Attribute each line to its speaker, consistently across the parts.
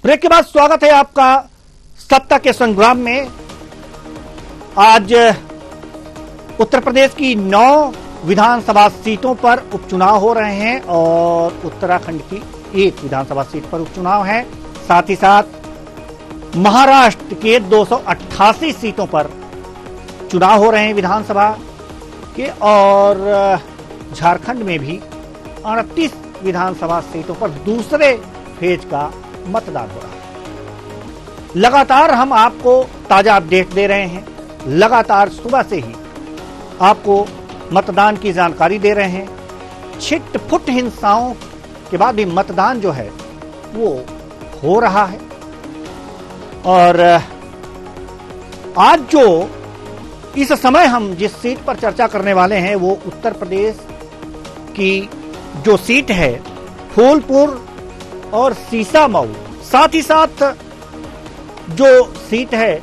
Speaker 1: Break के बाद स्वागत है आपका सत्ता के संग्राम में। आज उत्तर प्रदेश की 9 विधानसभा सीटों पर उपचुनाव हो रहे हैं और उत्तराखंड की 1 विधानसभा सीट पर उपचुनाव है। साथ ही साथ महाराष्ट्र के 288 सीटों पर चुनाव हो रहे हैं विधानसभा के, और झारखंड में भी 38 विधानसभा सीटों पर दूसरे फेज का मतदान हो रहा है। लगातार हम आपको ताजा अपडेट दे रहे हैं, लगातार सुबह से ही आपको मतदान की जानकारी दे रहे हैं। छिटपुट हिंसाओं के बाद भी मतदान जो है वो हो रहा है। और आज जो इस समय हम जिस सीट पर चर्चा करने वाले हैं वो उत्तर प्रदेश की जो सीट है फूलपुर और सीसामऊ, साथ ही साथ जो सीट है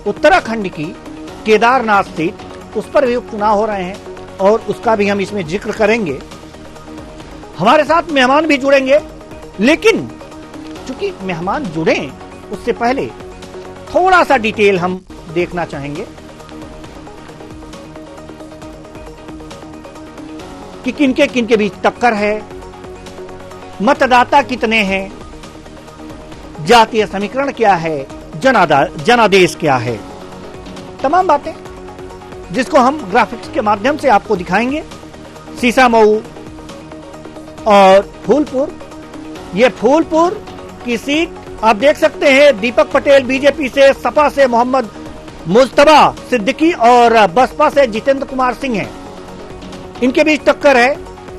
Speaker 1: उत्तराखंड की केदारनाथ सीट, उस पर भी उपचुनाव हो रहे हैं और उसका भी हम इसमें जिक्र करेंगे। हमारे साथ मेहमान भी जुड़ेंगे, लेकिन चूंकि मेहमान जुड़े उससे पहले थोड़ा सा डिटेल हम देखना चाहेंगे कि किनके किनके बीच टक्कर है, मतदाता कितने हैं, जातीय समीकरण क्या है, जनादेश क्या है, तमाम बातें जिसको हम ग्राफिक्स के माध्यम से आपको दिखाएंगे। सीसामऊ और फूलपुर, ये फूलपुर की सीट आप देख सकते हैं दीपक पटेल बीजेपी से, सपा से मोहम्मद मुस्तफा सिद्दीकी और बसपा से जितेंद्र कुमार सिंह हैं। इनके बीच टक्कर है।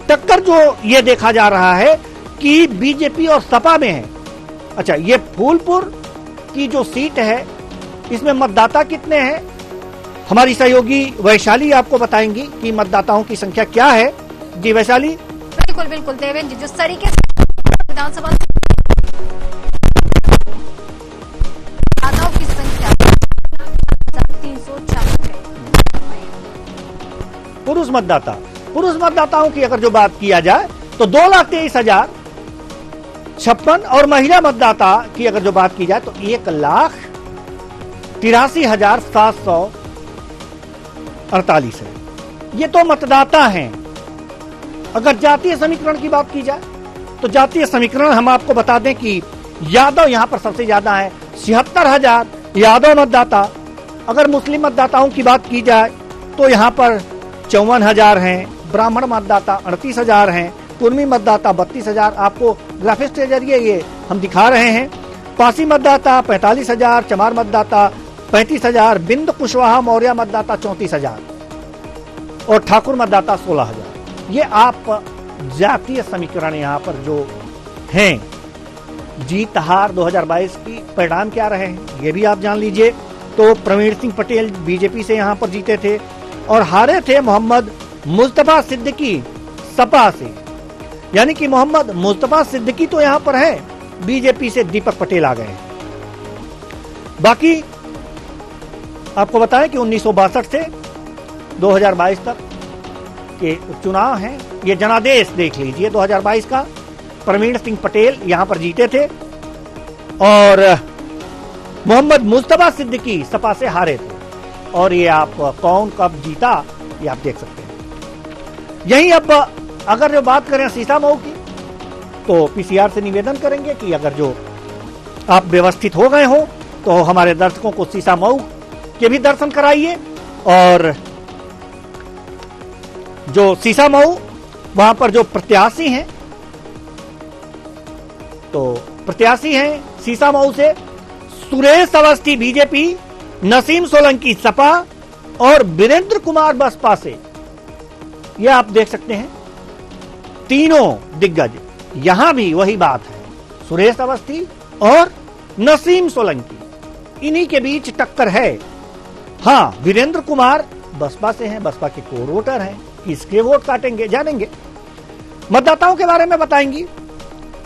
Speaker 1: टक्कर जो ये देखा जा रहा है कि बीजेपी और सपा में है। अच्छा, ये फूलपुर की जो सीट है इसमें मतदाता कितने हैं, हमारी सहयोगी वैशाली आपको बताएंगी कि मतदाताओं की संख्या क्या है। जी वैशाली।
Speaker 2: बिल्कुल बिल्कुल देवेंद्र जी, जिस तरीके से विधानसभा मतदाताओं की संख्या 340 है।
Speaker 1: पुरुष मतदाताओं की अगर जो बात किया जाए तो 2,23,056, और महिला मतदाता की अगर जो बात की जाए तो 1,83,748 है। ये तो मतदाता हैं। अगर जातीय समीकरण की बात की जाए तो जातीय समीकरण हम आपको बता दें कि यादव यहां पर सबसे ज्यादा है, 76,000 यादव मतदाता। अगर मुस्लिम मतदाताओं की बात की जाए तो यहां पर 54,000 हैं, ब्राह्मण मतदाता 38,000 हैं, कुर्मी मतदाता 32,000। आपको ग्राफिक्स के जरिए ये हम दिखा रहे हैं। पासी मतदाता 45,000, चमार मतदाता 35,000, बिंद कुशवाहा मौर्य मतदाता 34,000 और ठाकुर मतदाता 16,000। ये आप जातीय समीकरण यहाँ पर जो हैं, जीत हार 2022 की परिणाम क्या रहे हैं ये भी आप जान लीजिए। तो प्रवीण सिंह पटेल बीजेपी से यहाँ पर जीते थे और हारे थे मोहम्मद मुस्तफा सिद्दीकी सपा से, यानी कि मोहम्मद मुस्तफा सिद्दीकी तो यहां पर है, बीजेपी से दीपक पटेल आ गए। बाकी आपको बताएं कि 1962 से 2022 तक के उपचुनाव हैं। ये जनादेश देख लीजिए 2022 का, प्रवीण सिंह पटेल यहां पर जीते थे और मोहम्मद मुस्तफा सिद्दीकी सपा से हारे थे। और ये आप कौन कब जीता ये आप देख सकते हैं। यही अब अगर जो बात करें सीसामऊ की तो पीसीआर से निवेदन करेंगे कि अगर जो आप व्यवस्थित हो गए हो तो हमारे दर्शकों को सीसामऊ के भी दर्शन कराइए। और जो सीसामऊ वहां पर जो प्रत्याशी हैं, तो प्रत्याशी हैं सीसामऊ से सुरेश अवस्थी बीजेपी, नसीम सोलंकी सपा और वीरेंद्र कुमार बसपा से। यह आप देख सकते हैं तीनों दिग्गज। यहां भी वही बात है, सुरेश अवस्थी और नसीम सोलंकी, इन्हीं के बीच टक्कर है। हां, वीरेंद्र कुमार बसपा से हैं, बसपा के कोर वोटर हैं, किसके वोट काटेंगे जानेंगे। मतदाताओं के बारे में बताएंगी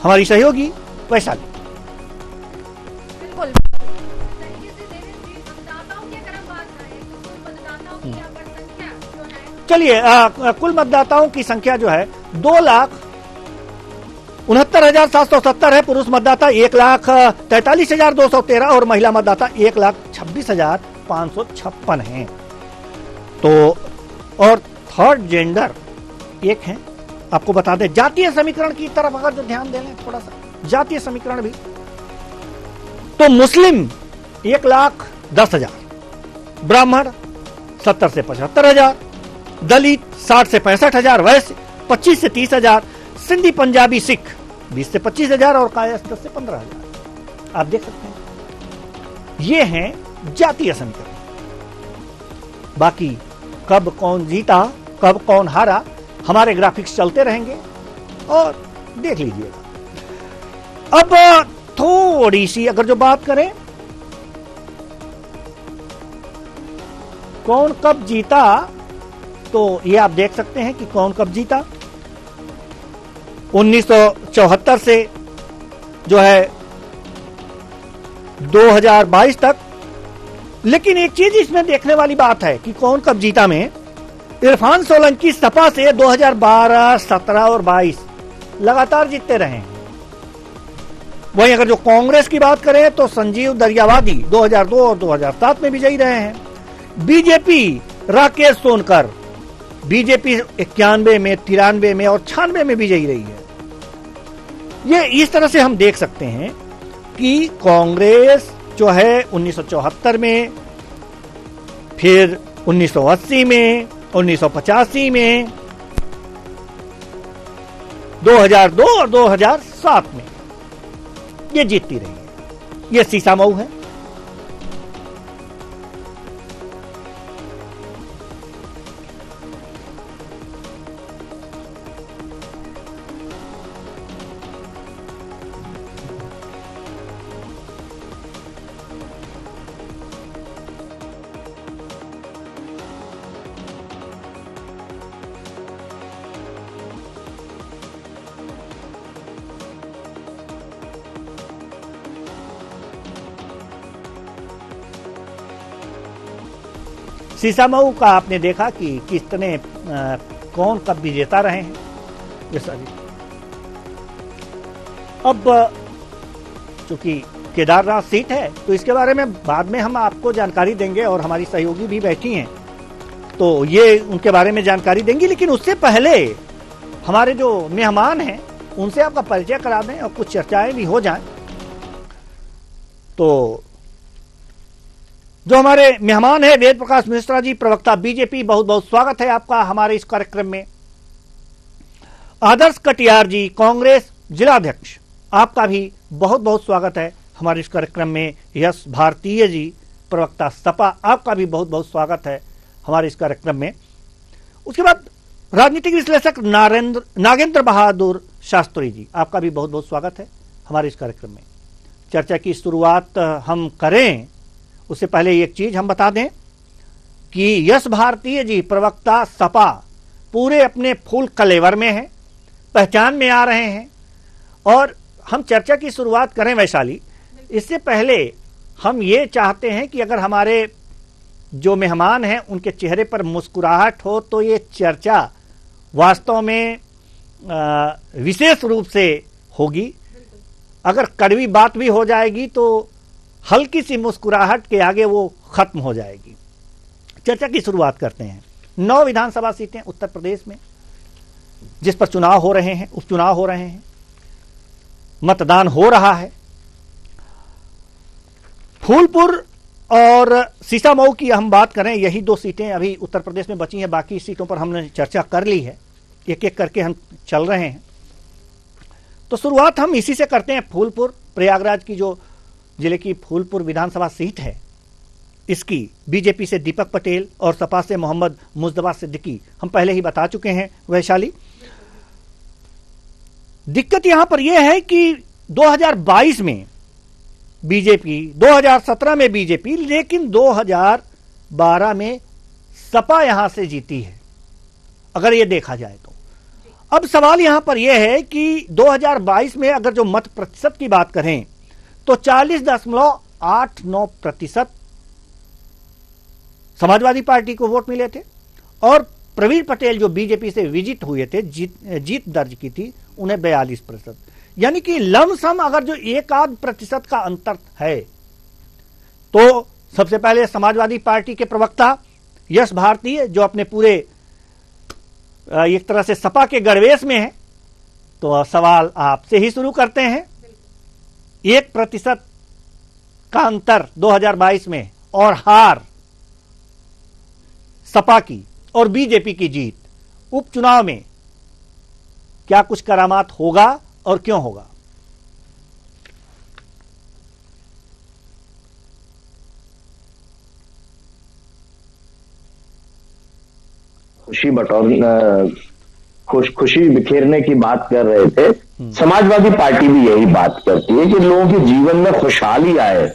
Speaker 1: हमारी सहयोगी वैशाली।
Speaker 2: बिल्कुल तरीके से देवेंद्र जी, मतदाताओं की अगर हम बात करें तो कुल मतदाताओं की यहाँ पर संख्या जो है,
Speaker 1: चलिए कुल मतदाताओं की संख्या जो है 69,770 है। पुरुष मतदाता 1,43,213 और महिला मतदाता 1,26,556 हैं। तो और थर्ड जेंडर एक है। आपको बता दें जातीय समीकरण की तरफ अगर जो ध्यान दें थोड़ा सा, जातीय समीकरण भी, तो मुस्लिम 1,10,000, ब्राह्मण 70 से 75,000, दलित 60 से 65,000, वैश्य 25 से 30,000, सिंधी पंजाबी सिख 20 से 25,000 और कायस्थ 10 से 15,000। आप देख सकते हैं ये हैं जातीय समीकरण। बाकी कब कौन जीता कब कौन हारा हमारे ग्राफिक्स चलते रहेंगे और देख लीजिएगा। अब थोड़ी सी अगर जो बात करें कौन कब जीता, तो ये आप देख सकते हैं कि कौन कब जीता। 1974 से जो है 2022 तक। लेकिन एक चीज इसमें देखने वाली बात है कि कौन कब जीता में इरफान सोलंकी सपा से 2012, 17 और 22 लगातार जीतते रहे हैं। वहीं अगर जो कांग्रेस की बात करें तो संजीव दरियावादी 2002 और 2007 में विजयी रहे हैं। बीजेपी राकेश सोनकर बीजेपी 91 में, 93 में और 96 में विजयी रही है। ये इस तरह से हम देख सकते हैं कि कांग्रेस जो है 1974 में, फिर 1980 में, 1985 में, 2002 और 2007 में ये जीतती रही है। ये सीसामऊ है। सीसामऊ का आपने देखा कि कितने कौन कब विजेता रहे हैं ये सारी। अब चूंकि केदारनाथ सीट है तो इसके बारे में बाद में हम आपको जानकारी देंगे और हमारी सहयोगी भी बैठी हैं तो ये उनके बारे में जानकारी देंगी। लेकिन उससे पहले हमारे जो मेहमान हैं उनसे आपका परिचय करा दें और कुछ चर्चाएं भी हो जाएं। तो जो हमारे मेहमान है वेद प्रकाश मिश्रा जी, प्रवक्ता बीजेपी, बहुत बहुत स्वागत है आपका हमारे इस कार्यक्रम में। आदर्श कटियार जी, कांग्रेस जिलाध्यक्ष, आपका भी बहुत बहुत स्वागत है हमारे इस कार्यक्रम में। यश भारतीय जी, प्रवक्ता सपा, आपका भी बहुत बहुत स्वागत है हमारे इस कार्यक्रम में। उसके बाद राजनीतिक विश्लेषक नागेंद्र बहादुर शास्त्री जी, आपका भी बहुत बहुत स्वागत है हमारे इस कार्यक्रम में। चर्चा की शुरुआत हम करें उससे पहले एक चीज हम बता दें कि यश भारतीय जी, प्रवक्ता सपा, पूरे अपने फुल कलेवर में हैं, पहचान में आ रहे हैं। और हम चर्चा की शुरुआत करें वैशाली, इससे पहले हम ये चाहते हैं कि अगर हमारे जो मेहमान हैं उनके चेहरे पर मुस्कुराहट हो तो ये चर्चा वास्तव में विशेष रूप से होगी। अगर कड़वी बात भी हो जाएगी तो हल्की सी मुस्कुराहट के आगे वो खत्म हो जाएगी। चर्चा की शुरुआत करते हैं। 9 विधानसभा सीटें उत्तर प्रदेश में जिस पर चुनाव हो रहे हैं, उपचुनाव हो रहे हैं, मतदान हो रहा है। फूलपुर और सीसामऊ की हम बात करें, यही 2 सीटें अभी उत्तर प्रदेश में बची हैं। बाकी सीटों पर हमने चर्चा कर ली है, एक एक करके हम चल रहे हैं। तो शुरुआत हम इसी से करते हैं। फूलपुर, प्रयागराज की जो जिले की फूलपुर विधानसभा सीट है, इसकी बीजेपी से दीपक पटेल और सपा से मोहम्मद मुस्तफा सिद्दीकी हम पहले ही बता चुके हैं। वैशाली, दिक्कत यहां पर यह है कि 2022 में बीजेपी, 2017 में बीजेपी, लेकिन 2012 में सपा यहां से जीती है अगर यह देखा जाए तो। अब सवाल यहां पर यह है कि 2022 में अगर जो मत प्रतिशत की बात करें तो 40.89% समाजवादी पार्टी को वोट मिले थे और प्रवीण पटेल जो बीजेपी से विजिट हुए थे, जीत दर्ज की थी, उन्हें 42%। यानी कि लमसम अगर जो 1-8% का अंतर है, तो सबसे पहले समाजवादी पार्टी के प्रवक्ता यश भारती जो अपने पूरे एक तरह से सपा के गणवेश में है, तो सवाल आपसे ही शुरू करते हैं। 1% का अंतर 2022 में और हार सपा की और बीजेपी की जीत, उपचुनाव में क्या कुछ करामात होगा और क्यों होगा?
Speaker 3: खुशी बिखेरने की बात कर रहे थे। समाजवादी पार्टी भी यही बात करती है कि लोगों के जीवन में खुशहाली आए,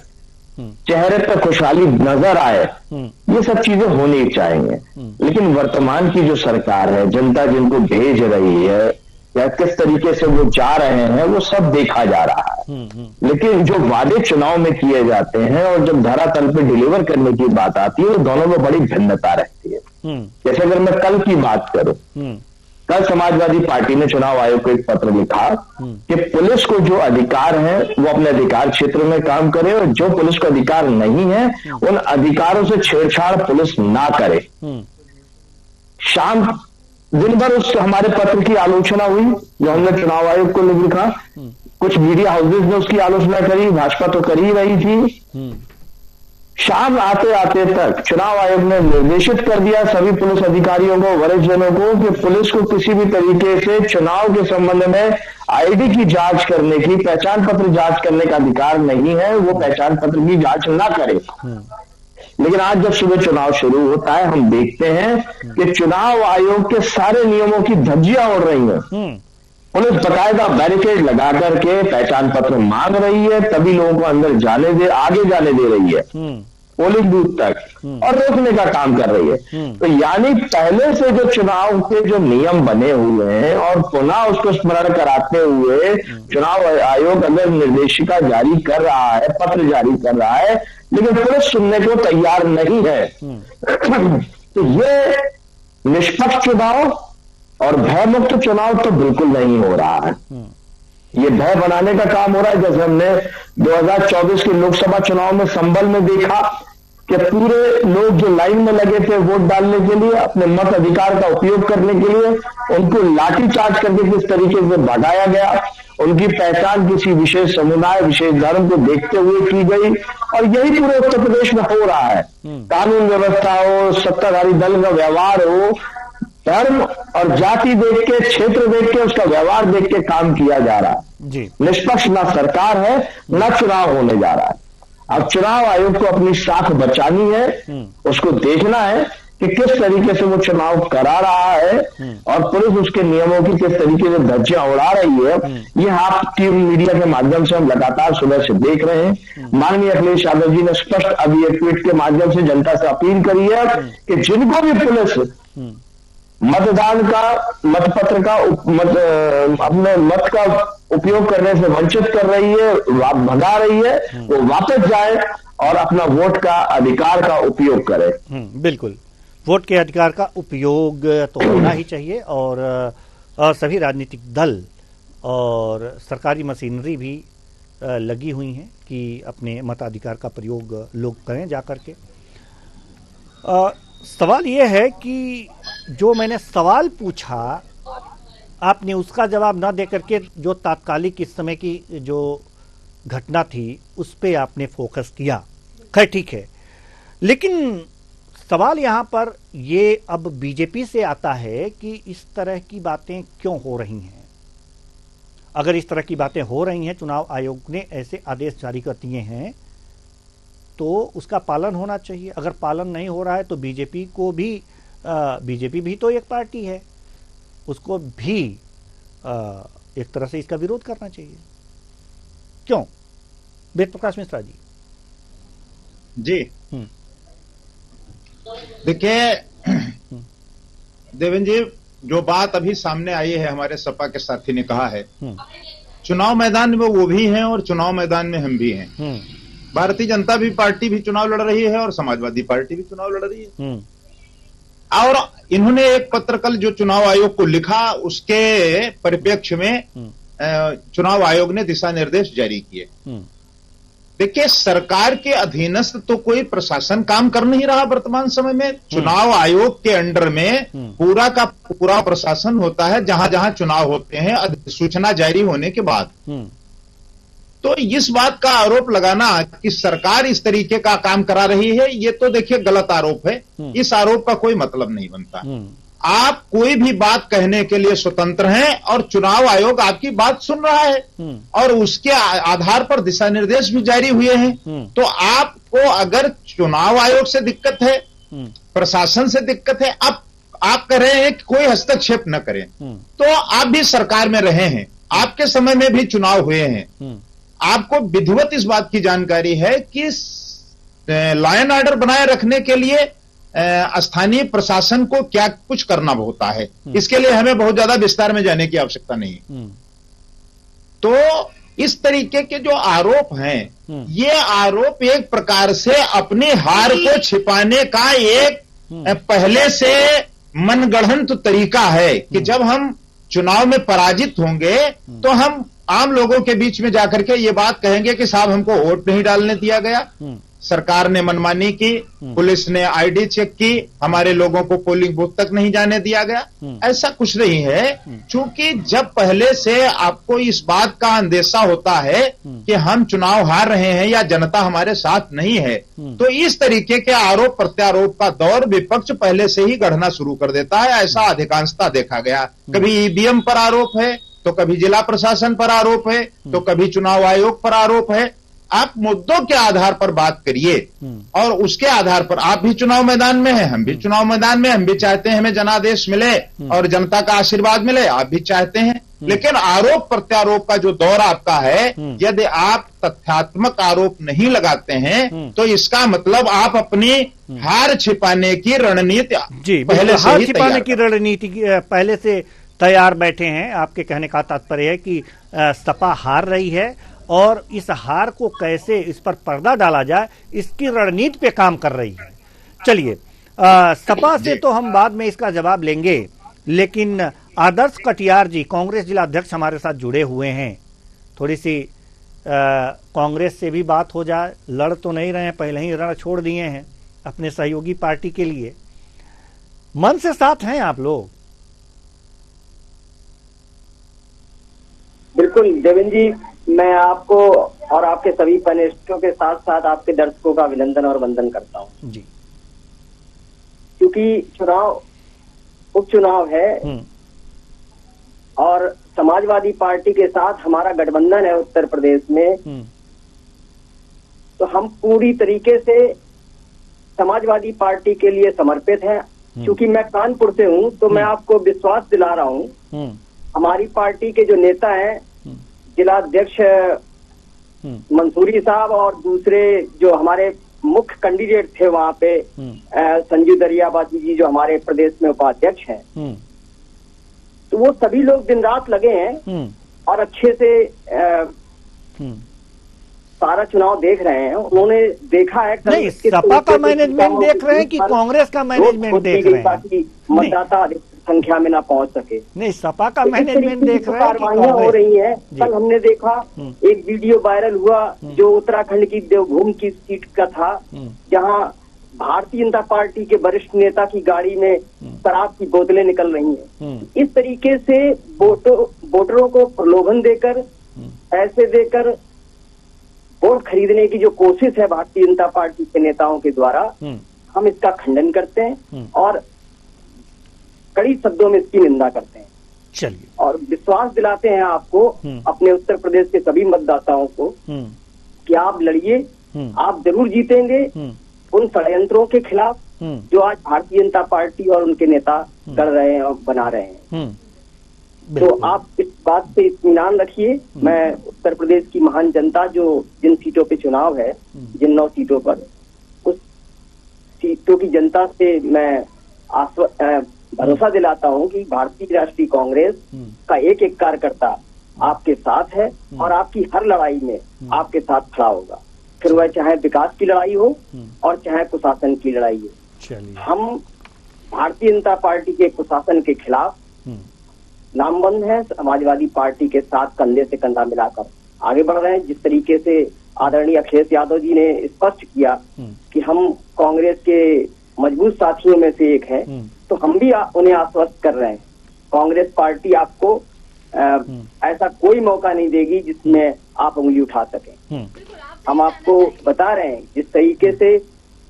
Speaker 3: चेहरे पर खुशहाली नजर आए, ये सब चीजें होनी चाहिए। लेकिन वर्तमान की जो सरकार है, जनता जिनको भेज रही है या किस तरीके से वो जा रहे हैं, वो सब देखा जा रहा है। लेकिन जो वादे चुनाव में किए जाते हैं और जब धरातल पे डिलीवर करने की बात आती है, वो दोनों में बड़ी भिन्नता रहती है। जैसे अगर मैं कल की बात करूं, कल समाजवादी पार्टी ने चुनाव आयोग को एक पत्र लिखा कि पुलिस को जो अधिकार है वो अपने अधिकार क्षेत्र में काम करे, और जो पुलिस को अधिकार नहीं है उन अधिकारों से छेड़छाड़ पुलिस ना करे। शाम दिन भर उस हमारे पत्र की आलोचना हुई जो हमने चुनाव आयोग को लिखा। कुछ मीडिया हाउसेज ने उसकी आलोचना करी, भाजपा तो कर ही रही थी। शाम आते आते तक चुनाव आयोग ने निर्देशित कर दिया सभी पुलिस अधिकारियों को, वरिष्ठ जनों को, कि पुलिस को किसी भी तरीके से चुनाव के संबंध में आईडी की जांच करने की, पहचान पत्र जांच करने का अधिकार नहीं है, वो पहचान पत्र की जांच ना करे। लेकिन आज जब सुबह चुनाव शुरू होता है, हम देखते हैं कि चुनाव आयोग के सारे नियमों की धज्जियां उड़ रही हैं। पुलिस बकायदा बैरिकेड लगा करके पहचान पत्र मांग रही है, तभी लोगों को अंदर आगे जाने दे रही है, पोलिंग बूथ तक, और रोकने का काम कर रही है। तो यानी पहले से जो चुनाव के जो नियम बने हुए हैं और पुनः उसको स्मरण कराते हुए चुनाव आयोग अगर निर्देशिका जारी कर रहा है, पत्र जारी कर रहा है, लेकिन पुलिस सुनने को तैयार नहीं है, तो ये निष्पक्ष चुनाव और भय मुक्त चुनाव तो बिल्कुल नहीं हो रहा है। ये भय बनाने का काम हो रहा है। जैसे हमने 2024 के लोकसभा चुनाव में संभल में देखा कि पूरे लोग जो लाइन में लगे थे वोट डालने के लिए, अपने मत अधिकार का उपयोग करने के लिए, उनको लाठीचार्ज करके किस तरीके से भगाया गया। उनकी पहचान किसी विशेष समुदाय, विशेष धर्म को देखते हुए की गई, और यही पूरे उत्तर प्रदेश में हो रहा है। कानून व्यवस्था हो, सत्ताधारी दल का व्यवहार हो, धर्म और जाति देख के, क्षेत्र देख के, उसका व्यवहार देख के काम किया जा रहा है जी। निष्पक्ष ना सरकार है, ना चुनाव होने जा रहा है। अब चुनाव आयोग को अपनी साख बचानी है, उसको देखना है कि किस तरीके से वो चुनाव करा रहा है, और पुलिस उसके नियमों की किस तरीके से धज्जियां उड़ा रही है। ये आपकी मीडिया के माध्यम से हम लगातार सुबह से देख रहे हैं। माननीय अखिलेश यादव जी ने स्पष्ट अभी एक ट्वीट के माध्यम से जनता से अपील करी है कि जिनको भी पुलिस मतदान का, मतपत्र का, अपने मत का उपयोग करने से वंचित कर रही है, भगा रही है, वो वापस जाए और अपना वोट का अधिकार का उपयोग करे।
Speaker 1: बिल्कुल, वोट के अधिकार का उपयोग तो होना ही चाहिए, और सभी राजनीतिक दल और सरकारी मशीनरी भी लगी हुई हैं कि अपने मताधिकार का प्रयोग लोग करें जाकर के। सवाल यह है कि जो मैंने सवाल पूछा, आपने उसका जवाब न देकर के जो तात्कालिक इस समय की जो घटना थी उस पे आपने फोकस किया। खैर ठीक है, लेकिन सवाल यहाँ पर ये अब बीजेपी से आता है कि इस तरह की बातें क्यों हो रही हैं। अगर इस तरह की बातें हो रही हैं, चुनाव आयोग ने ऐसे आदेश जारी कर दिए हैं, तो उसका पालन होना चाहिए। अगर पालन नहीं हो रहा है तो बीजेपी को भी, बीजेपी भी तो एक पार्टी है, उसको भी एक तरह से इसका विरोध करना चाहिए। क्यों वेद प्रकाश मिश्रा जी?
Speaker 4: जी देखिए देवेंद्र जी, जो बात अभी सामने आई है, हमारे सपा के साथी ने कहा है, चुनाव मैदान में वो भी हैं और चुनाव मैदान में हम भी हैं। भारतीय जनता भी पार्टी भी चुनाव लड़ रही है और समाजवादी पार्टी भी चुनाव लड़ रही है। और इन्होंने एक पत्र कल जो चुनाव आयोग को लिखा, उसके परिप्रेक्ष्य में चुनाव आयोग ने दिशा निर्देश जारी किए। देखिए, सरकार के अधीनस्थ तो कोई प्रशासन काम कर नहीं रहा वर्तमान समय में। चुनाव आयोग के अंडर में पूरा का पूरा प्रशासन होता है जहां जहां चुनाव होते हैं अधिसूचना जारी होने के बाद। तो इस बात का आरोप लगाना कि सरकार इस तरीके का काम करा रही है, ये तो देखिए गलत आरोप है। इस आरोप का कोई मतलब नहीं बनता। आप कोई भी बात कहने के लिए स्वतंत्र हैं और चुनाव आयोग आपकी बात सुन रहा है और उसके आधार पर दिशा निर्देश भी जारी हुए हैं। तो आपको अगर चुनाव आयोग से दिक्कत है, प्रशासन से दिक्कत है, आप कह रहे हैं कि कोई हस्तक्षेप न करें, तो आप भी सरकार में रहे हैं, आपके समय में भी चुनाव हुए हैं। आपको विधिवत इस बात की जानकारी है कि लॉ एंड ऑर्डर बनाए रखने के लिए स्थानीय प्रशासन को क्या कुछ करना होता है। इसके लिए हमें बहुत ज्यादा विस्तार में जाने की आवश्यकता नहीं। तो इस तरीके के जो आरोप हैं, ये आरोप एक प्रकार से अपनी हार को छिपाने का एक पहले से मनगढ़ंत तरीका है कि जब हम चुनाव में पराजित होंगे तो हम आम लोगों के बीच में जाकर के ये बात कहेंगे कि साहब हमको वोट नहीं डालने दिया गया, सरकार ने मनमानी की, पुलिस ने आईडी चेक की, हमारे लोगों को पोलिंग बूथ तक नहीं जाने दिया गया। ऐसा कुछ नहीं है। क्योंकि जब पहले से आपको इस बात का अंदेशा होता है कि हम चुनाव हार रहे हैं या जनता हमारे साथ नहीं है, तो इस तरीके के आरोप प्रत्यारोप का दौर विपक्ष पहले से ही गढ़ना शुरू कर देता है। ऐसा अधिकांशता देखा गया। कभी ईवीएम पर आरोप है, तो कभी जिला प्रशासन पर आरोप है, तो कभी चुनाव आयोग पर आरोप है। आप मुद्दों के आधार पर बात करिए और उसके आधार पर आप भी चुनाव मैदान में हैं, हम भी चुनाव मैदान में, हम भी चाहते हैं हमें जनादेश मिले और जनता का आशीर्वाद मिले, आप भी चाहते हैं। लेकिन आरोप प्रत्यारोप का जो दौर आपका है, यदि आप तथ्यात्मक आरोप नहीं लगाते हैं तो इसका मतलब आप अपनी हार छिपाने की रणनीति पहले से ही
Speaker 1: छिपाने की रणनीति पहले से तैयार बैठे हैं। आपके कहने का तात्पर्य है कि सपा हार रही है और इस हार को कैसे इस पर पर्दा डाला जाए, इसकी रणनीति पे काम कर रही है। चलिए, सपा से तो हम बाद में इसका जवाब लेंगे, लेकिन आदर्श कटियार जी कांग्रेस जिला अध्यक्ष हमारे साथ जुड़े हुए हैं। थोड़ी सी कांग्रेस से भी बात हो जाए। लड़ तो नहीं रहे हैं, पहले ही रण छोड़ दिए हैं अपने सहयोगी पार्टी के लिए। मन से साथ हैं आप लोग?
Speaker 5: बिल्कुल देवेंद्र जी, मैं आपको और आपके सभी पैनलिस्टों के साथ साथ आपके दर्शकों का अभिनंदन और वंदन करता हूं
Speaker 1: जी।
Speaker 5: क्योंकि चुनाव उपचुनाव है और समाजवादी पार्टी के साथ हमारा गठबंधन है उत्तर प्रदेश में, तो हम पूरी तरीके से समाजवादी पार्टी के लिए समर्पित हैं। क्योंकि मैं कानपुर से हूं, तो मैं आपको विश्वास दिला रहा हूं, हमारी पार्टी के जो नेता हैं, जिला अध्यक्ष मंसूरी साहब और दूसरे जो हमारे मुख्य कैंडिडेट थे वहां पे संजू दरियाबाजी जी जो हमारे प्रदेश में उपाध्यक्ष हैं, तो वो सभी लोग दिन रात लगे हैं और अच्छे से सारा चुनाव देख रहे हैं। उन्होंने देखा है
Speaker 1: नहीं, सपा का मैनेजमेंट देख रहे हैं कि कांग्रेस का मैनेजमेंट देख रहे हैं?
Speaker 5: मतदाता अधिक संख्या में ना पहुंच सके।
Speaker 1: नहीं, सपा का मैनेजमेंट देख रहे हैं कि
Speaker 5: कार्रवाइयां हो रही है। कल हमने देखा एक वीडियो वायरल हुआ जो उत्तराखंड की देवभूमि की सीट का था, जहां भारतीय जनता पार्टी के वरिष्ठ नेता की गाड़ी में शराब की बोतलें निकल रही हैं। इस तरीके से वोटरों को प्रलोभन देकर, पैसे देकर वोट खरीदने की जो कोशिश है भारतीय जनता पार्टी के नेताओं के द्वारा, हम इसका खंडन करते हैं और कड़ी शब्दों में इसकी निंदा करते हैं।
Speaker 1: चलिए,
Speaker 5: और विश्वास दिलाते हैं आपको, अपने उत्तर प्रदेश के सभी मतदाताओं को, कि आप लड़िए, आप जरूर जीतेंगे उन षड्यंत्रों के खिलाफ जो आज भारतीय जनता पार्टी और उनके नेता कर रहे हैं और बना रहे हैं। तो आप इस बात से इत्मीनान रखिए। मैं उत्तर प्रदेश की महान जनता जो जिन सीटों पे चुनाव है, जिन 9 सीटों पर, उस सीटों की जनता से मैं भरोसा दिलाता हूं कि भारतीय राष्ट्रीय कांग्रेस का एक एक कार्यकर्ता आपके साथ है और आपकी हर लड़ाई में आपके साथ खड़ा होगा, फिर वह चाहे विकास की लड़ाई हो और चाहे कुशासन की लड़ाई हो। हम भारतीय जनता पार्टी के कुशासन के खिलाफ नामबंद है, समाजवादी पार्टी के साथ कंधे से कंधा मिलाकर आगे बढ़ रहे हैं। जिस तरीके से आदरणीय अखिलेश यादव जी ने स्पष्ट किया कि हम कांग्रेस के मजबूत साथियों में से एक हैं, तो हम भी उन्हें आश्वस्त कर रहे हैं, कांग्रेस पार्टी आपको ऐसा कोई मौका नहीं देगी जिसमें आप उंगली उठा सकें। हम आपको बता रहे हैं जिस तरीके से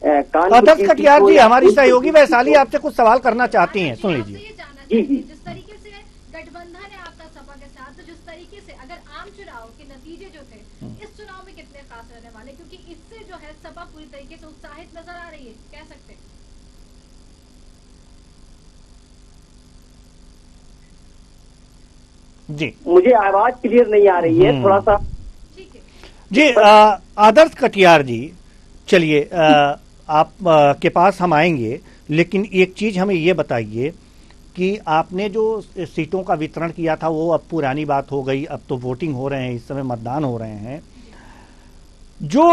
Speaker 1: आदर्श कटियार जी, हमारी सहयोगी वैशाली आपसे कुछ सवाल करना चाहती हैं, सुन लीजिए।
Speaker 2: जी जी, जिस तरीके से गठबंधन है आपका सपा के साथ, तो जिस तरीके से अगर आम चुनाव के नतीजे जो थे इस चुनाव में कितने खास रहने वाले, क्योंकि इससे जो है सपा पूरी तरीके से उत्साहित नजर आ रही है, कह सकते हैं।
Speaker 1: जी,
Speaker 5: मुझे आवाज क्लियर नहीं आ रही है, थोड़ा सा।
Speaker 2: ठीक है
Speaker 1: जी, आदर्श कटियार जी, चलिए आप के पास हम आएंगे, लेकिन एक चीज हमें ये बताइए कि आपने जो सीटों का वितरण किया था वो अब पुरानी बात हो गई, अब तो वोटिंग हो रहे हैं, इस समय मतदान हो रहे हैं। जो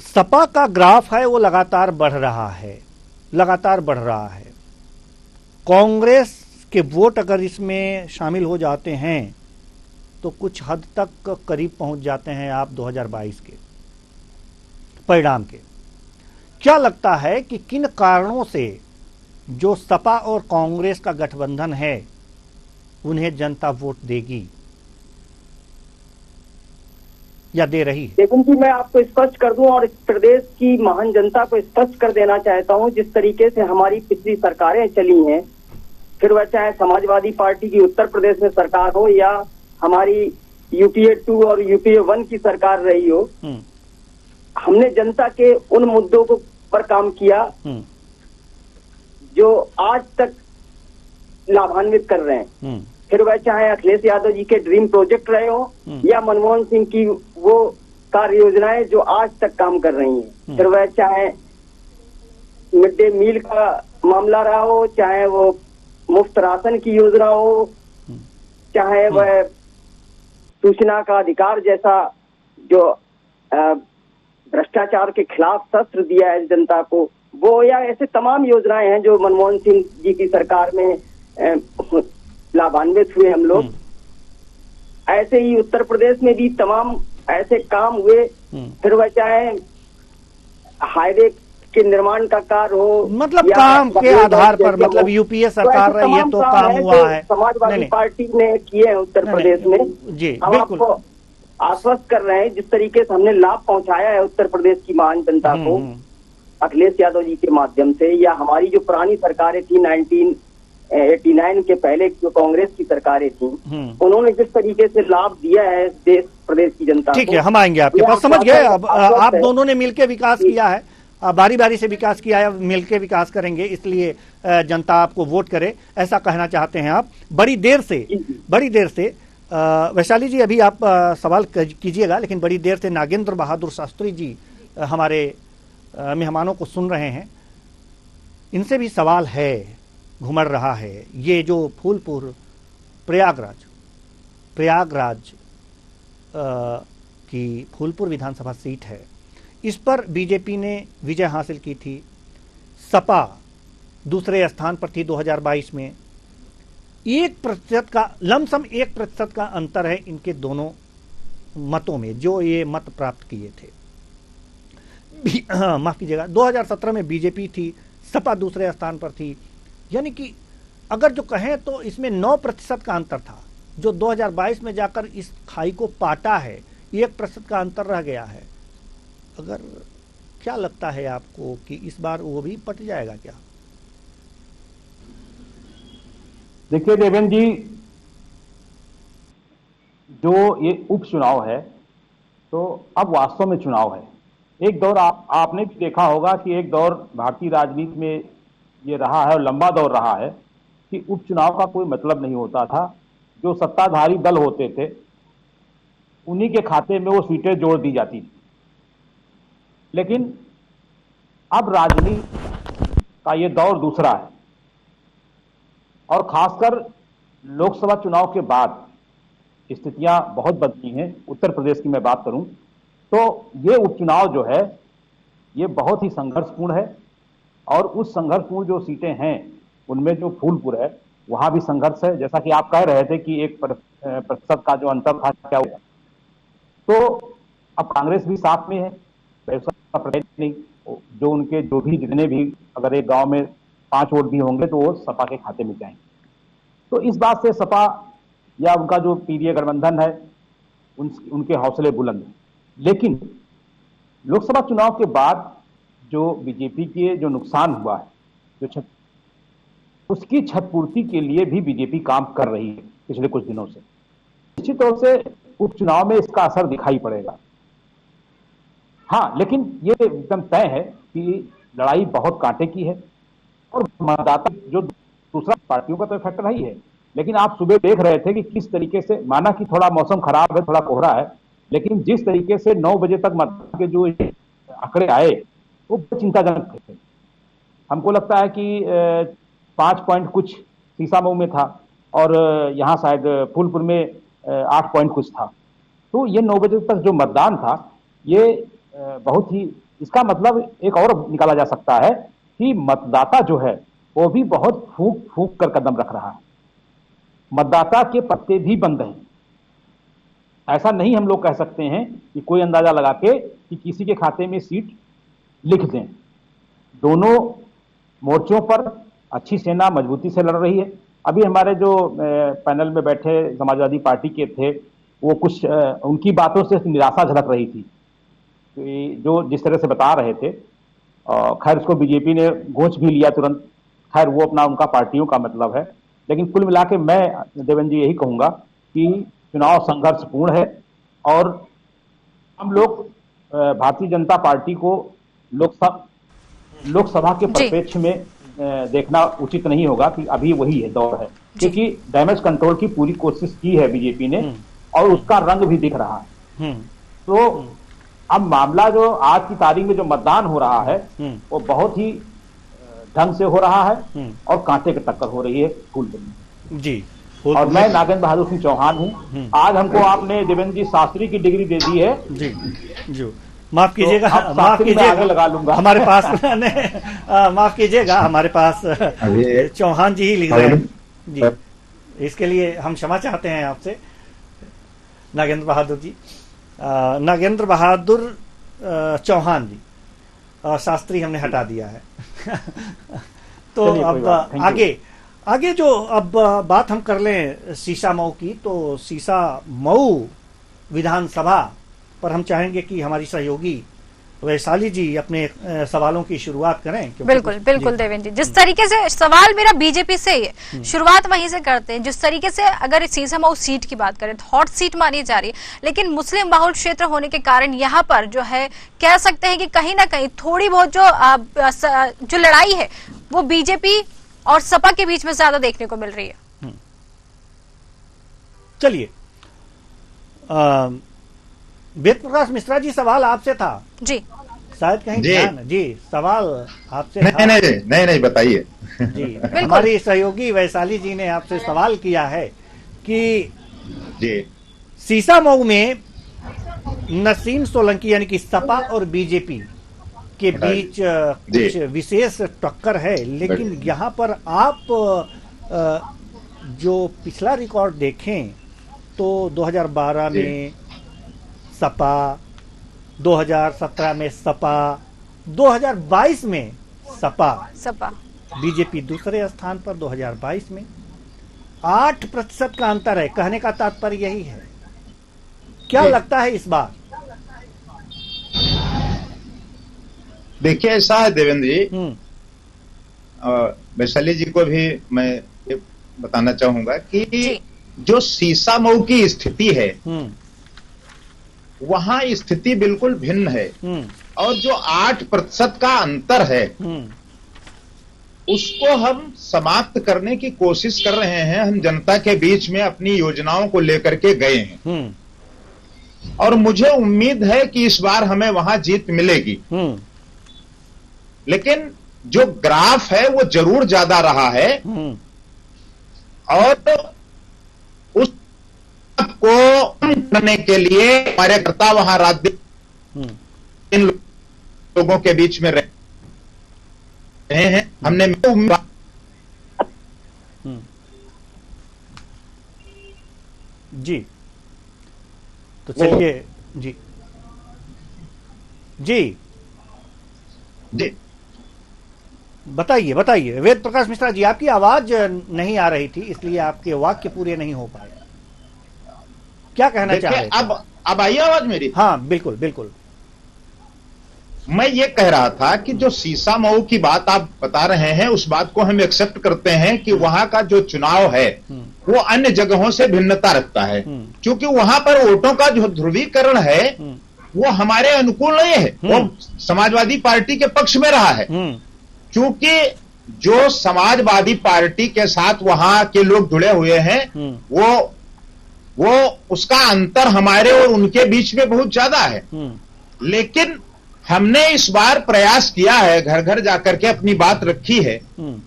Speaker 1: सपा का ग्राफ है वो लगातार बढ़ रहा है, लगातार बढ़ रहा है। कांग्रेस के वोट अगर इसमें शामिल हो जाते हैं तो कुछ हद तक करीब पहुंच जाते हैं आप 2022 के परिणाम के। क्या लगता है कि किन कारणों से जो सपा और कांग्रेस का गठबंधन है उन्हें जनता वोट देगी या दे रही है?
Speaker 5: लेकिन जी मैं आपको स्पष्ट कर दूं और इस प्रदेश की महान जनता को स्पष्ट कर देना चाहता हूं, जिस तरीके से हमारी पिछली सरकारें चली हैं, फिर वह चाहे समाजवादी पार्टी की उत्तर प्रदेश में सरकार हो या हमारी यूपीए 2 और यूपीए 1 की सरकार रही हो, हमने जनता के उन मुद्दों को पर काम किया जो आज तक लाभान्वित कर रहे हैं। फिर वह चाहे अखिलेश यादव जी के ड्रीम प्रोजेक्ट रहे हो या मनमोहन सिंह की वो कार्य योजनाएं जो आज तक काम कर रही हैं, फिर वह चाहे मिड डे मील का मामला रहा हो, चाहे वो मुफ्त राशन की योजना हो, चाहे वह सूचना का अधिकार जैसा जो भ्रष्टाचार के खिलाफ शस्त्र दिया है जनता को, वो या ऐसे तमाम योजनाएं हैं जो मनमोहन सिंह जी की सरकार में लाभान्वित हुए हम लोग। ऐसे ही उत्तर प्रदेश में भी तमाम ऐसे काम हुए, फिर वह चाहे हाईवे के निर्माण का कार्य हो,
Speaker 1: मतलब काम के आधार पर, मतलब यूपीए सरकार रही है तो काम हुआ है,
Speaker 5: समाजवादी पार्टी ने किए हैं उत्तर प्रदेश में।
Speaker 1: जी
Speaker 5: हम
Speaker 1: बिल्कुल
Speaker 5: आपको आश्वस्त कर रहे हैं जिस तरीके से हमने लाभ पहुंचाया है उत्तर प्रदेश की महान जनता को अखिलेश यादव जी के माध्यम से, या हमारी जो पुरानी सरकारें थी 1989 के पहले जो कांग्रेस की सरकारें थी, उन्होंने जिस तरीके से लाभ दिया है देश प्रदेश की जनता को।
Speaker 1: ठीक है, हम आएंगे आपके पास, समझ गए। अब आप दोनों ने मिलकर विकास किया है, बारी बारी से विकास किया है, मिलकर विकास करेंगे, इसलिए जनता आपको वोट करे, ऐसा कहना चाहते हैं आप। बड़ी देर से वैशाली जी अभी आप सवाल कीजिएगा, लेकिन बड़ी देर से नागेंद्र बहादुर शास्त्री जी हमारे मेहमानों को सुन रहे हैं, इनसे भी सवाल है, घुमड़ रहा है। ये जो फूलपुर प्रयागराज की फूलपुर विधानसभा सीट है, इस पर बीजेपी ने विजय हासिल की थी, सपा दूसरे स्थान पर थी 2022 में। 1% का लमसम 1% का अंतर है इनके दोनों मतों में, जो ये मत प्राप्त किए थे। माफ कीजिएगा, 2017 में बीजेपी थी, सपा दूसरे स्थान पर थी, यानी कि अगर जो कहें तो इसमें 9% का अंतर था, जो 2022 में जाकर इस खाई को पाटा है, 1% का अंतर रह गया है। अगर क्या लगता है आपको कि इस बार वो भी पट जाएगा क्या?
Speaker 6: देखिए देवेंद्र जी, जो ये उपचुनाव है तो अब वास्तव में चुनाव है। एक दौर आपने भी देखा होगा कि एक दौर भारतीय राजनीति में ये रहा है और लंबा दौर रहा है कि उपचुनाव का कोई मतलब नहीं होता था। जो सत्ताधारी दल होते थे उन्हीं के खाते में वो सीटें जोड़ दी जाती थी। लेकिन अब राजनीति का ये दौर दूसरा है और खासकर लोकसभा चुनाव के बाद स्थितियां बहुत बदली हैं। उत्तर प्रदेश की मैं बात करूं तो ये उपचुनाव जो है ये बहुत ही संघर्षपूर्ण है और उस संघर्षपूर्ण जो सीटें हैं उनमें जो फूलपुर है वहां भी संघर्ष है। जैसा कि आप कह रहे थे कि 1% का जो अंतर था क्या हुआ, तो अब कांग्रेस भी साथ में है, वैसा नहीं, जो उनके जो भी जितने भी अगर एक गांव में 5 वोट भी होंगे तो वो सपा के खाते में जाएंगे। तो इस बात से सपा या उनका जो पीडीए गठबंधन है उनके हौसले बुलंद हैं। लेकिन लोकसभा चुनाव के बाद जो बीजेपी के जो नुकसान हुआ है, जो उसकी क्षतिपूर्ति के लिए भी बीजेपी काम कर रही है पिछले कुछ दिनों से। निश्चित तौर से उपचुनाव में इसका असर दिखाई पड़ेगा। हाँ, लेकिन ये एकदम तय है कि लड़ाई बहुत कांटे की है और मतदाता जो दूसरा पार्टियों का तो इफेक्ट रही है। लेकिन आप सुबह देख रहे थे कि किस तरीके से, माना कि थोड़ा मौसम खराब है, थोड़ा कोहरा है, लेकिन जिस तरीके से 9 बजे तक मतदान के जो आंकड़े आए वो बहुत चिंताजनक थे। हमको लगता है कि 5 पॉइंट कुछ सीसामऊ में था और यहाँ शायद फूलपुर में 8 पॉइंट कुछ था। तो ये 9 बजे तक जो मतदान था, ये बहुत ही, इसका मतलब एक और निकाला जा सकता है कि मतदाता जो है वो भी बहुत फूंक फूंक कर कदम रख रहा है। मतदाता के पत्ते भी बंद हैं। ऐसा नहीं हम लोग कह सकते हैं कि कोई अंदाजा लगा के कि किसी के खाते में सीट लिख दें। दोनों मोर्चों पर अच्छी सेना मजबूती से लड़ रही है। अभी हमारे जो पैनल में बैठे समाजवादी पार्टी के थे, वो कुछ उनकी बातों से निराशा झलक रही थी, जो जिस तरह से बता रहे थे। खैर उसको बीजेपी ने गोच भी लिया तुरंत। खैर वो अपना उनका पार्टियों का मतलब है। लेकिन कुल मिला के मैं देवेंद्र जी यही कहूंगा कि चुनाव संघर्षपूर्ण है और हम लोग भारतीय जनता पार्टी को लोकसभा के परिप्रेक्ष्य में देखना उचित नहीं होगा कि अभी वही है दौर है, क्योंकि डैमेज कंट्रोल की पूरी कोशिश की है बीजेपी ने और उसका रंग भी दिख रहा है। तो अब मामला जो आज की तारीख में जो मतदान हो रहा है वो बहुत ही ढंग से हो रहा है और कांटे की टक्कर हो रही है फूलपुर
Speaker 1: जी।
Speaker 6: और मैं नागेंद्र बहादुर सिंह चौहान हूं। आज हमको आपने देवेंद्र जी शास्त्री की डिग्री दे दी है
Speaker 1: जी। जी माफ कीजिएगा,
Speaker 6: तो
Speaker 1: माफ कीजिएगा,
Speaker 6: आगे लगा लूंगा।
Speaker 1: हमारे पास माफ कीजिएगा, हमारे पास चौहान जी ही लिख रहे हैं जी। इसके लिए हम क्षमा चाहते हैं आपसे नागेंद्र बहादुर जी। नागेंद्र बहादुर चौहान जी, शास्त्री हमने हटा दिया है। तो अब आगे जो अब बात हम कर लें सीसामऊ की, तो सीसामऊ विधानसभा पर हम चाहेंगे कि हमारी सहयोगी वैशाली जी अपने सवालों की शुरुआत करें।
Speaker 7: बिल्कुल बिल्कुल देवेंद्र जी, जिस तरीके से सवाल मेरा बीजेपी से ही है, शुरुआत वहीं से करते हैं। जिस तरीके से अगर सीसामऊ सीट की बात करें तो हॉट सीट मानी जा रही है, लेकिन मुस्लिम बहुल क्षेत्र होने के कारण यहाँ पर जो है कह सकते हैं कि कहीं ना कहीं थोड़ी बहुत जो लड़ाई है वो बीजेपी और सपा के बीच में ज्यादा देखने को मिल रही है।
Speaker 1: चलिए, वेद प्रकाश मिश्रा जी, सवाल आपसे था
Speaker 7: जी,
Speaker 1: शायद कहीं ध्यान जी, सवाल आपसे
Speaker 4: नहीं बताइए
Speaker 1: जी। हमारी सहयोगी वैशाली जी ने आपसे सवाल किया है कि
Speaker 4: जी
Speaker 1: सीसामऊ में नसीम सोलंकी यानी कि सपा और बीजेपी के बीच कुछ विशेष टक्कर है, लेकिन यहाँ पर आप जो पिछला रिकॉर्ड देखें तो 2012 में सपा, 2017 में सपा, 2022 में सपा, बीजेपी दूसरे स्थान पर 2022 में 8% का अंतर है। कहने का तात्पर्य यही है। क्या लगता है इस बार?
Speaker 4: देखिए, ऐसा है देवेंद्र जी, वैशाली जी को भी मैं ये बताना चाहूंगा कि जो सीसामऊ की स्थिति है वहां स्थिति बिल्कुल भिन्न है और जो 8% का अंतर है उसको हम समाप्त करने की कोशिश कर रहे हैं। हम जनता के बीच में अपनी योजनाओं को लेकर के गए हैं और मुझे उम्मीद है कि इस बार हमें वहां जीत मिलेगी। लेकिन जो ग्राफ है वो जरूर ज्यादा रहा है और उस को करने के लिए कार्यकर्ता वहां रात दिन इन लोगों के बीच में रहे हैं। हमने
Speaker 1: जी। तो चलिए जी जी
Speaker 4: जी
Speaker 1: बताइए बताइए। वेद प्रकाश मिश्रा जी, आपकी आवाज नहीं आ रही थी, इसलिए आपके वाक्य पूरे नहीं हो पाए। क्या कहना चाह रहे थे?
Speaker 4: अब आई आवाज मेरी?
Speaker 1: हाँ बिल्कुल बिल्कुल।
Speaker 4: मैं ये कह रहा था कि जो सीसा मऊ की बात आप बता रहे हैं, उस बात को हम एक्सेप्ट करते हैं कि वहां का जो चुनाव है वो अन्य जगहों से भिन्नता रखता है, क्योंकि वहां पर वोटों का जो ध्रुवीकरण है वो हमारे अनुकूल नहीं है, वो समाजवादी पार्टी के पक्ष में रहा है। क्योंकि जो समाजवादी पार्टी के साथ वहां के लोग जुड़े हुए हैं वो उसका अंतर हमारे और उनके बीच में बहुत ज्यादा है। लेकिन हमने इस बार प्रयास किया है, घर घर जाकर के अपनी बात रखी है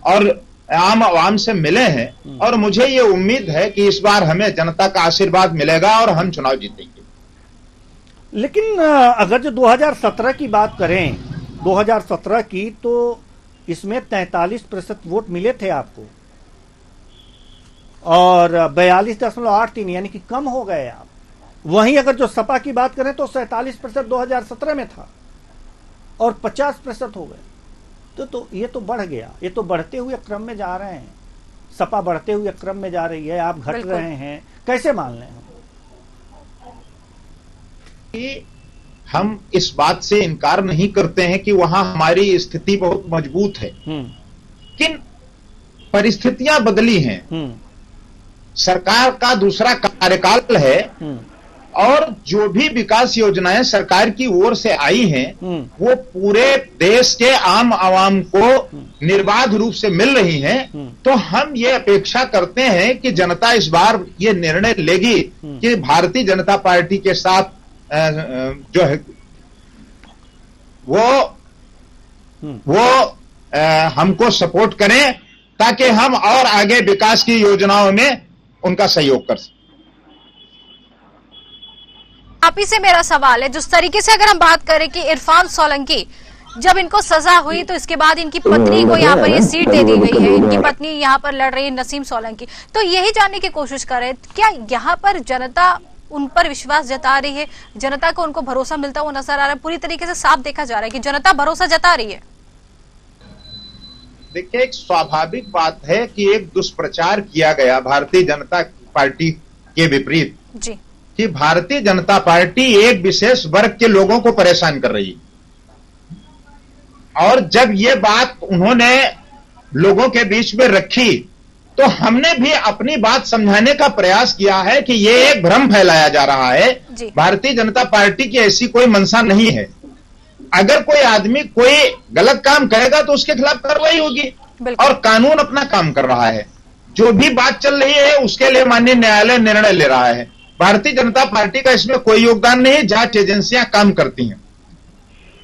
Speaker 4: और आम आवाम से मिले हैं, और मुझे ये उम्मीद है कि इस बार हमें जनता का आशीर्वाद मिलेगा और हम चुनाव जीतेंगे।
Speaker 1: लेकिन अगर जो 2017 की बाबात करें, 2017 की, तो इसमें 43% वोट मिले थे आपको और 42.83 यानी कि कम हो गए आप। वहीं अगर जो सपा की बात करें तो 47% 2017 में था और 50% हो गए। तो ये तो बढ़ गया, ये तो बढ़ते हुए क्रम में जा रहे हैं। सपा बढ़ते हुए क्रम में जा रही है, आप घट रहे हैं, कैसे मान लें
Speaker 4: हम इस बात से इनकार नहीं करते हैं कि वहां हमारी स्थिति बहुत मजबूत है, लेकिन परिस्थितियां बदली हैं। सरकार का दूसरा कार्यकाल है और जो भी विकास योजनाएं सरकार की ओर से आई हैं वो पूरे देश के आम आवाम को निर्बाध रूप से मिल रही हैं। तो हम ये अपेक्षा करते हैं कि जनता इस बार ये निर्णय लेगी कि भारतीय जनता पार्टी के साथ जो है वो हमको सपोर्ट करें ताकि हम और आगे विकास की योजनाओं में उनका सहयोग कर सकें।
Speaker 7: आप ही से मेरा सवाल है, जिस तरीके से अगर हम बात करें कि इरफान सोलंकी जब इनको सजा हुई तो इसके बाद इनकी पत्नी को यहाँ पर ये सीट दे दी गई है, इनकी पत्नी यहाँ पर लड़ रही है नसीम सोलंकी, तो यही जानने की कोशिश कर रहे हैं क्या यहाँ पर जनता उन पर विश्वास जता रही है, जनता को उनको भरोसा मिलता हुआ नजर आ रहा है? पूरी तरीके से साफ देखा जा रहा है कि जनता भरोसा जता रही है।
Speaker 4: देखिए, एक स्वाभाविक बात है कि एक दुष्प्रचार किया गया भारतीय जनता पार्टी के विपरीत
Speaker 7: जी
Speaker 4: कि भारतीय जनता पार्टी एक विशेष वर्ग के लोगों को परेशान कर रही है। और जब ये बात उन्होंने लोगों के बीच में रखी तो हमने भी अपनी बात समझाने का प्रयास किया है कि ये एक भ्रम फैलाया जा रहा है। भारतीय जनता पार्टी की ऐसी कोई मंशा नहीं है। अगर कोई आदमी कोई गलत काम करेगा तो उसके खिलाफ कार्रवाई होगी और कानून अपना काम कर रहा है। जो भी बात चल रही है उसके लिए माननीय न्यायालय निर्णय ले रहा है। भारतीय जनता पार्टी का इसमें कोई योगदान नहीं है, जांच एजेंसियां काम करती हैं।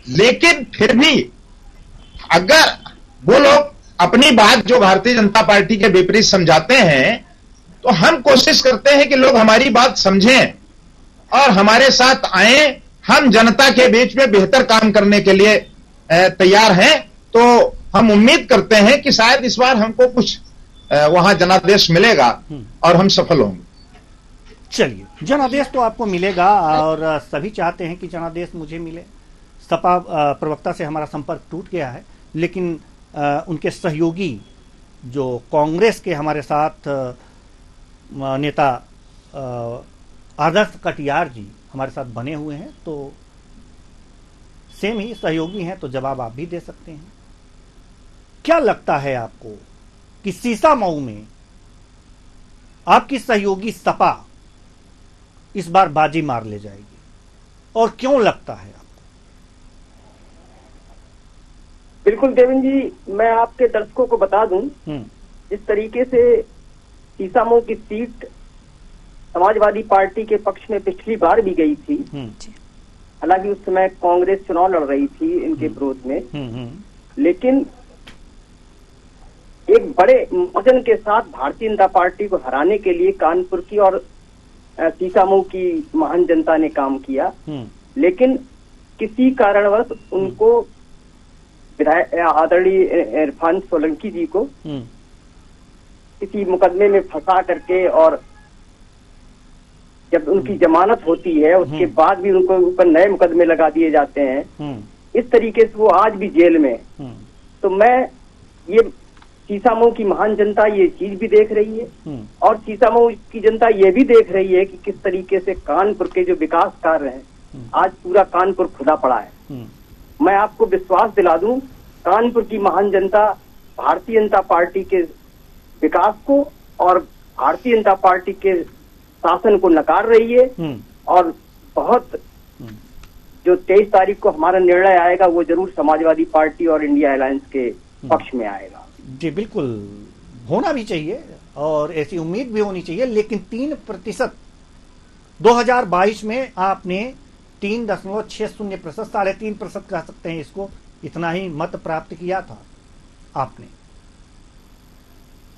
Speaker 4: लेकिन फिर भी अगर वो लोग अपनी बात जो भारतीय जनता पार्टी के विपरीत समझाते हैं तो हम कोशिश करते हैं कि लोग हमारी बात समझें और हमारे साथ आए। हम जनता के बीच में बेहतर काम करने के लिए तैयार हैं। तो हम उम्मीद करते हैं कि शायद इस बार हमको कुछ वहां जनादेश मिलेगा और हम सफल होंगे।
Speaker 1: चलिए, जनादेश तो आपको मिलेगा और सभी चाहते हैं कि जनादेश मुझे मिले। सपा प्रवक्ता से हमारा संपर्क टूट गया है, लेकिन उनके सहयोगी जो कांग्रेस के हमारे साथ नेता आदर्श कटियार जी हमारे साथ बने हुए हैं, तो सेम ही सहयोगी हैं, तो जवाब आप भी दे सकते हैं। क्या लगता है आपको कि सीसा मऊ में आपकी सहयोगी सपा इस बार बाजी मार ले जाएगी, और क्यों लगता है आपको?
Speaker 5: बिल्कुल देवेंद्र जी, मैं आपके दर्शकों को बता दूं, जिस तरीके से सीसा मऊ की सीट समाजवादी पार्टी के पक्ष में पिछली बार भी गई थी, हालांकि उस समय कांग्रेस चुनाव लड़ रही थी इनके विरोध में, लेकिन एक बड़े वजन के साथ भारतीय जनता पार्टी को हराने के लिए कानपुर की और सीसा मऊ की महान जनता ने काम किया। लेकिन किसी कारणवश उनको विधायक आदरणीय इरफान सोलंकी जी को किसी मुकदमे में फंसा करके और जब उनकी जमानत होती है उसके बाद भी उनको ऊपर नए मुकदमे लगा दिए जाते हैं, इस तरीके से वो आज भी जेल में। तो मैं ये सीसामऊ की महान जनता ये चीज भी देख रही है और सीसामऊ की जनता ये भी देख रही है कि किस तरीके से कानपुर के जो विकास कार्य हैं, आज पूरा कानपुर खुदा पड़ा है। मैं आपको विश्वास दिला दूं, कानपुर की महान जनता भारतीय जनता पार्टी के विकास को और भारतीय जनता पार्टी के शासन को नकार रही है और बहुत जो 23 तारीख को हमारा निर्णय आएगा वो जरूर समाजवादी पार्टी और इंडिया अलायंस के पक्ष में आएगा।
Speaker 1: जी बिल्कुल, होना भी चाहिए और ऐसी उम्मीद भी होनी चाहिए। लेकिन 3% 2022 में आपने 3.60% 3.5% कह सकते हैं इसको, इतना ही मत प्राप्त किया था आपने।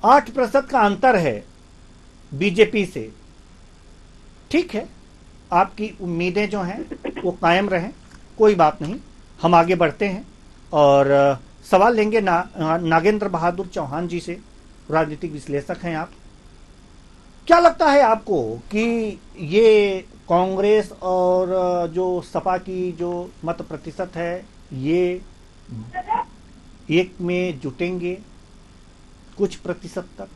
Speaker 1: 8% का अंतर है बीजेपी से। ठीक है, आपकी उम्मीदें जो हैं वो कायम रहें, कोई बात नहीं, हम आगे बढ़ते हैं और सवाल लेंगे नागेंद्र बहादुर चौहान जी से। राजनीतिक विश्लेषक हैं आप। क्या लगता है आपको कि ये कांग्रेस और जो सपा की जो मत प्रतिशत है ये एक में जुटेंगे कुछ प्रतिशत तक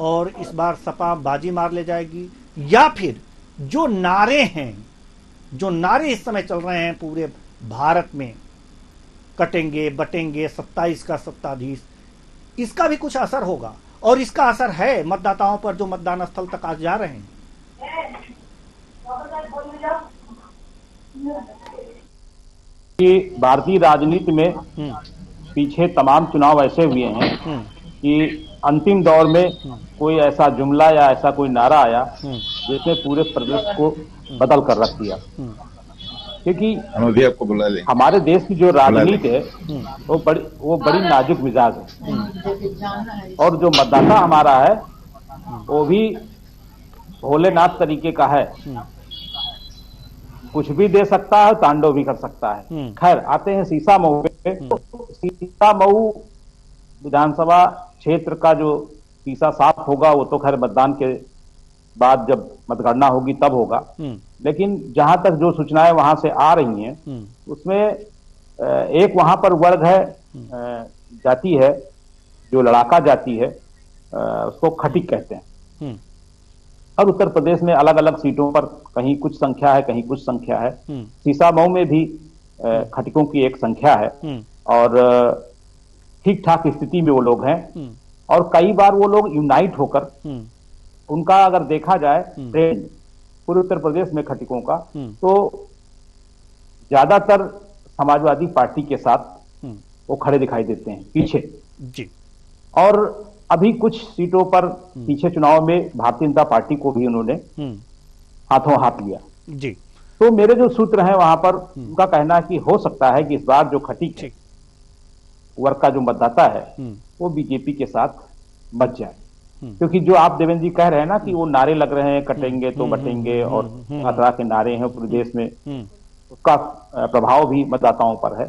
Speaker 1: और इस बार सपा बाजी मार ले जाएगी, या फिर जो नारे हैं, जो नारे इस समय चल रहे हैं पूरे भारत में, कटेंगे बटेंगे 27 का सत्ताधीश, इसका भी कुछ असर होगा और इसका असर है मतदाताओं पर जो मतदान स्थल तक आज जा रहे हैं?
Speaker 6: कि भारतीय राजनीति में पीछे तमाम चुनाव ऐसे हुए हैं कि अंतिम दौर में कोई ऐसा जुमला या ऐसा कोई नारा आया जिसने पूरे प्रदेश को बदल कर रख दिया। क्योंकि
Speaker 4: हम भी आपको बुला लेंगे।
Speaker 6: हमारे देश की जो राजनीति है वो बड़ी नाजुक मिजाज है और जो मतदाता हमारा है वो भी भोलेनाथ तरीके का है, कुछ भी दे सकता है, तांडव भी कर सकता है। खैर आते हैं सीसामऊ पे। सीसामऊ विधानसभा क्षेत्र का जो सीसा साफ होगा वो तो खैर मतदान के बाद जब मतगणना होगी तब होगा, लेकिन जहां तक जो सूचनाएं वहां से आ रही हैं उसमें एक वहां पर वर्ग है, जाति है जो लड़ाका जाति है, उसको खटिक कहते हैं। और उत्तर प्रदेश में अलग अलग सीटों पर कहीं कुछ संख्या है कहीं कुछ संख्या है। सीसामऊ में भी खटिकों की एक संख्या है और ठीक ठाक स्थिति में वो लोग हैं और कई बार वो लोग यूनाइट होकर उनका अगर देखा जाए ट्रेंड पूरे उत्तर प्रदेश में खटिकों का तो ज्यादातर समाजवादी पार्टी के साथ वो खड़े दिखाई देते हैं पीछे
Speaker 1: जी।
Speaker 6: और अभी कुछ सीटों पर पीछे चुनाव में भारतीय जनता पार्टी को भी उन्होंने हाथों हाथ लिया
Speaker 1: जी।
Speaker 6: तो मेरे जो सूत्र हैं वहां पर उनका कहना है कि हो सकता है कि इस बार जो खटिक वर्ग का जो मतदाता है वो बीजेपी के साथ बच जाए, क्योंकि जो आप देवेंद्र जी कह रहे हैं ना कि वो नारे लग रहे हैं कटेंगे तो बटेंगे और तरह के नारे हैं पूरे देश में, उसका प्रभाव भी मतदाताओं पर है।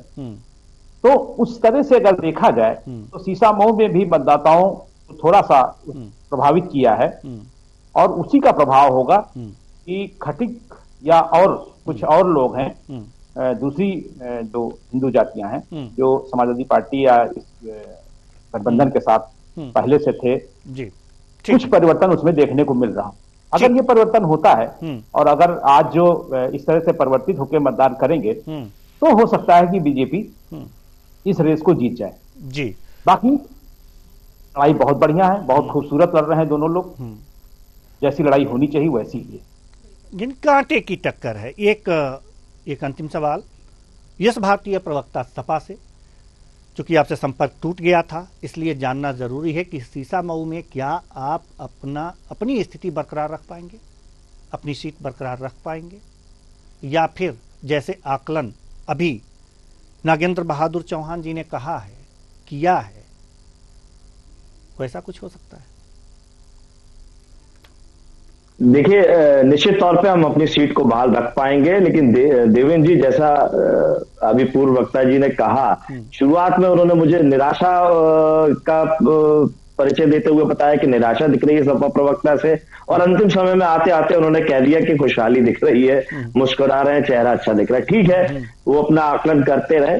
Speaker 6: तो उस तरह से अगर देखा जाए तो सीसामऊ में भी मतदाताओं को थोड़ा सा प्रभावित किया है और उसी का प्रभाव होगा कि खटिक या और कुछ और लोग हैं दूसरी जो हिंदू जातियां हैं जो समाजवादी पार्टी या गठबंधन के साथ पहले से थे
Speaker 1: जी,
Speaker 6: कुछ परिवर्तन उसमें देखने को मिल रहा। अगर ये परिवर्तन होता है और अगर आज जो इस तरह से परिवर्तित होकर मतदान करेंगे तो हो सकता है कि बीजेपी इस रेस को जीत जाए
Speaker 1: जी।
Speaker 6: बाकी लड़ाई बहुत बढ़िया है, बहुत खूबसूरत लड़ रहे हैं दोनों लोग, जैसी लड़ाई होनी चाहिए वैसी ही है।
Speaker 1: जिन कांटे की टक्कर है। एक अंतिम सवाल यश भारतीय प्रवक्ता सपा से, चूंकि आपसे संपर्क टूट गया था इसलिए जानना जरूरी है कि सीसामऊ में क्या आप अपनी स्थिति बरकरार रख पाएंगे, अपनी सीट बरकरार रख पाएंगे, या फिर जैसे आकलन अभी नागेंद्र बहादुर चौहान जी ने कहा है किया है वैसा कुछ हो सकता है?
Speaker 3: देखिए निश्चित तौर पे हम अपनी सीट को बहाल रख पाएंगे, लेकिन देवेंद्र जी जैसा अभी पूर्व वक्ता जी ने कहा, शुरुआत में उन्होंने मुझे निराशा का परिचय देते हुए बताया कि निराशा दिख रही है सपा प्रवक्ता से, और अंतिम समय में आते आते उन्होंने कह दिया कि खुशहाली दिख रही है, मुस्कुरा रहे हैं, चेहरा अच्छा दिख रहा है। ठीक है, वो अपना आकलन करते रहे,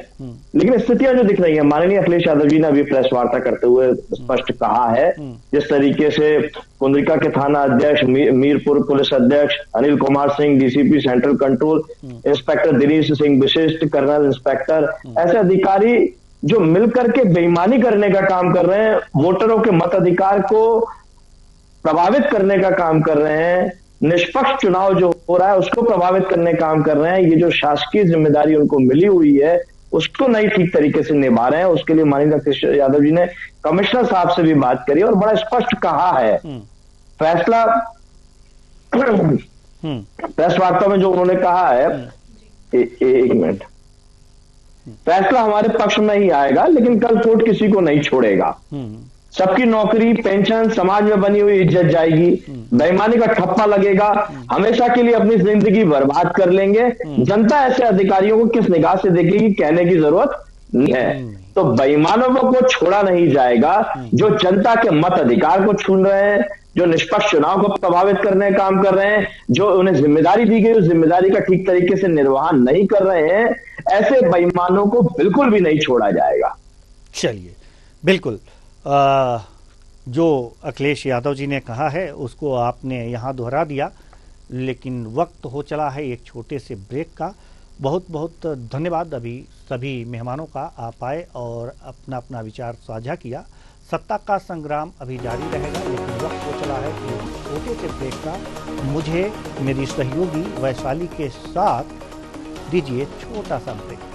Speaker 3: लेकिन स्थितियां जो दिख रही है, माननीय अखिलेश यादव जी ने अभी प्रेस वार्ता करते हुए स्पष्ट कहा है, जिस तरीके से कुंद्रिका के थाना अध्यक्ष, मीरपुर पुलिस अध्यक्ष Anil Kumar Singh, DCP central control, inspector Dinesh Singh विशिष्ट, कर्नल इंस्पेक्टर, ऐसे अधिकारी जो मिलकर के बेईमानी करने का काम कर रहे हैं, वोटरों के मताधिकार को प्रभावित करने का काम कर रहे हैं, निष्पक्ष चुनाव जो हो रहा है उसको प्रभावित करने का काम कर रहे हैं, ये जो शासकीय जिम्मेदारी उनको मिली हुई है उसको नहीं ठीक तरीके से निभा रहे हैं। उसके लिए माननीय अखिलेश यादव जी ने कमिश्नर साहब से भी बात करी और बड़ा स्पष्ट कहा है। फैसला प्रेस वार्ता में जो उन्होंने कहा है, एक मिनट, फैसला हमारे पक्ष में ही आएगा, लेकिन कल कोर्ट किसी को नहीं छोड़ेगा। सबकी नौकरी, पेंशन, समाज में बनी हुई इज्जत जाएगी, बेईमानी का ठप्पा लगेगा, हमेशा के लिए अपनी जिंदगी बर्बाद कर लेंगे। जनता ऐसे अधिकारियों को किस निगाह से देखेगी, कहने की जरूरत नहीं है। तो बेईमानों को छोड़ा नहीं जाएगा, जो जनता के मत अधिकार को छीन रहे हैं, जो निष्पक्ष चुनाव को प्रभावित करने का काम कर रहे हैं, जो उन्हें जिम्मेदारी दी गई उस जिम्मेदारी का ठीक तरीके से निर्वहन नहीं कर रहे हैं, ऐसे बेईमानों को बिल्कुल भी नहीं छोड़ा जाएगा।
Speaker 1: चलिए, बिल्कुल जो अखिलेश यादव जी ने कहा है उसको आपने यहाँ दोहरा दिया, लेकिन वक्त हो चला है एक छोटे से ब्रेक का। बहुत बहुत धन्यवाद अभी सभी मेहमानों का, आप आए और अपना अपना विचार साझा किया। सत्ता का संग्राम अभी जारी रहेगा, लेकिन वक्त हो चला है कि छोटे से ब्रेक का। मुझे मेरी सहयोगी वैशाली के साथ दीजिए छोटा सा ब्रेक।